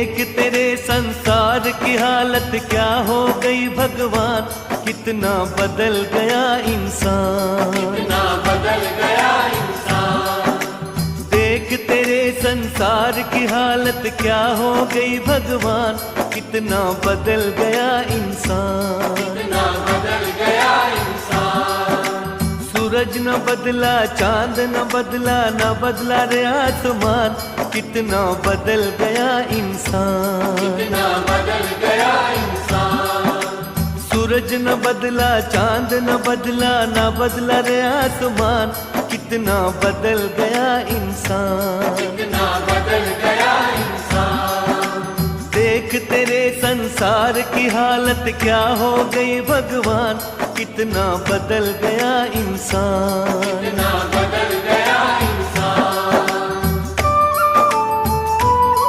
देख तेरे संसार की हालत क्या हो गई भगवान, कितना बदल गया इंसान, कितना बदल गया इंसान। देख तेरे संसार की हालत क्या हो गई भगवान, कितना बदल गया इंसान, कितना बदल गया इंसान। सूरज न बदला, चांद न बदला, न बदला रे आसमान, कितना बदल गया इंसान, कितना बदल गया इंसान। सूरज न बदला, चांद न बदला, न बदला रे आसमान, कितना बदल गया इंसान, कितना बदल गया इंसान। देख तेरे संसार की हालत क्या हो गई भगवान, कितना बदल गया इंसान, कितना बदल